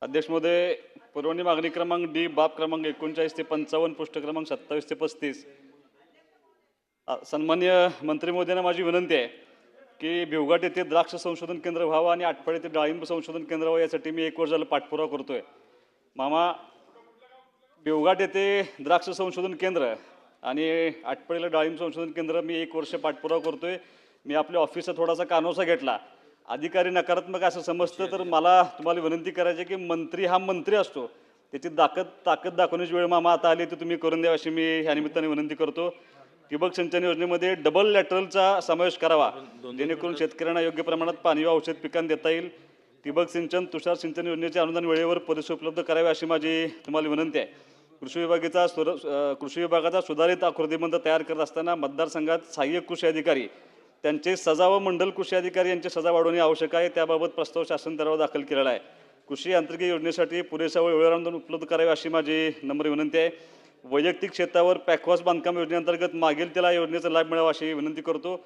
अध्यक्ष महोदय, पुरवणी मागणी क्रमांक डी बाब क्रमांक 39 ते 55 पृष्ठ क्रमांक 27 ते 35। सन्मान्य मंत्री महोदयांना माझी विनंती आहे की भिवघाट येथे द्राक्ष संशोधन केंद्र व्हावं आणि आटपाडी येथे डाळिंब संशोधन केंद्र व्हावं, यासाठी मी 1 वर्ष झालं पाठपुरावा करतोय। मामा, भिवघाट येथे द्राक्ष संशोधन केंद्र आणि आटपाडीला डाळिंब संशोधन केंद्र मी 1 वर्ष पाठपुरावा करतोय। मी आपल्या ऑफिसचा थोडासा कानोसा घेतला, अधिकारी नकारात्मक असं समजतं, तर मला तुम्हाला विनंती करायची आहे की मंत्री हा मंत्री असतो, त्याची ताकद दाखवण्याची वेळ मामा आता आली, तर तुम्ही करून द्यावा अशी मी ह्या निमित्ताने विनंती करतो। ठिबक सिंचन योजनेमध्ये डबल लॅटरलचा समावेश करावा, जेणेकरून शेतकऱ्यांना योग्य प्रमाणात पाणी व औषध पिकांना देता येईल। ठिबक सिंचन, तुषार सिंचन योजनेचे अनुदान वेळेवर पुरेसे उपलब्ध करावे अशी माझी तुम्हाला विनंती आहे। कृषी विभागाचा सुधारित आकृतिबंध तयार करत असताना मतदारसंघात सहाय्यक कृषी अधिकारी, त्यांचे सजा व मंडल कृषी अधिकारी यांची सजा वाढवणे आवश्यक आहे, त्याबाबत प्रस्ताव शासन स्तरावर दाखल केलेला आहे। कृषी यांत्रिकी योजनेसाठी पुरेसा वेळेवर अनुदान उपलब्ध करावे अशी माझी नम्र विनंती आहे। वैयक्तिक शेतावर पॅकवॉश बांधकाम योजनेअंतर्गत मागेल त्याला योजनेचा लाभ मिळावा अशी विनंती करतो।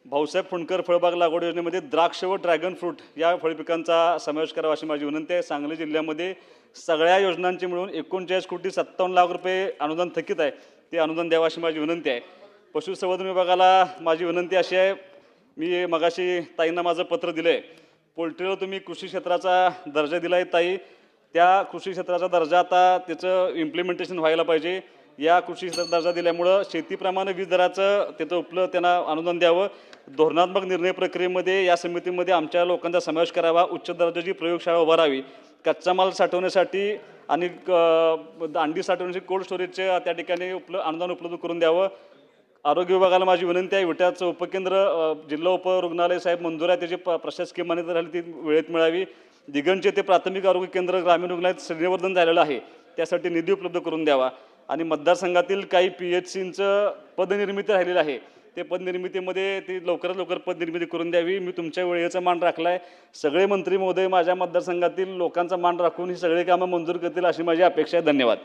भाऊसाहेब फुंडकर फळबाग लागवड योजनेमध्ये द्राक्ष व ड्रॅगन फ्रूट या फळपिकांचा समावेश करावा अशी माझी विनंती आहे। सांगली जिल्ह्यामध्ये सगळ्या योजनांची मिळून 39,57,00,000 रुपये अनुदान थकीत आहे, ते अनुदान द्यावं अशी माझी विनंती आहे। पशुसंवर्धन विभागाला माझी विनंती अशी आहे, मी मगाशी ताईंना माझं पत्र दिलं आहे, पोल्ट्रीला तुम्ही कृषी क्षेत्राचा दर्जा दिला आहे ताई, त्या कृषी क्षेत्राचा दर्जा आता त्याचं इम्प्लिमेंटेशन व्हायला पाहिजे। या कृषी क्षेत्राचा दर्जा दिल्यामुळं शेतीप्रमाणे वीज दराचं त्याचं त्यांना अनुदान द्यावं। धोरणात्मक निर्णय प्रक्रियेमध्ये या समितीमध्ये आमच्या लोकांचा समावेश करावा। उच्च दर्जाची प्रयोगशाळा उभारावी, कच्चा माल साठवण्यासाठी आणि अंडी साठवण्यासाठी कोल्ड स्टोरेजचे त्या ठिकाणी अनुदान उपलब्ध करून द्यावं। आरोग्य विभागाला माझी विनंती आहे, विट्याचं उपकेंद्र जिल्हा उपरुग्णालय साहेब मंजूर आहे, त्याची प्रशासकीय मान्यता झाली ती वेळेत मिळावी। दिगंजचे ते प्राथमिक आरोग्य केंद्र ग्रामीण रुग्णालयात श्रेणीवर्धन झालेलं आहे, त्यासाठी निधी उपलब्ध करून द्यावा। आणि मतदारसंघातील काही PHCंचं पदनिर्मिती राहिलेलं आहे, ते पदनिर्मितीमध्ये ती लवकरात लवकर पदनिर्मिती करून द्यावी। मी तुमच्या वेळेचा मान राखला आहे, सगळे मंत्री महोदय माझ्या मतदारसंघातील लोकांचा मान राखून ही सगळी कामं मंजूर करतील अशी माझी अपेक्षा आहे। धन्यवाद।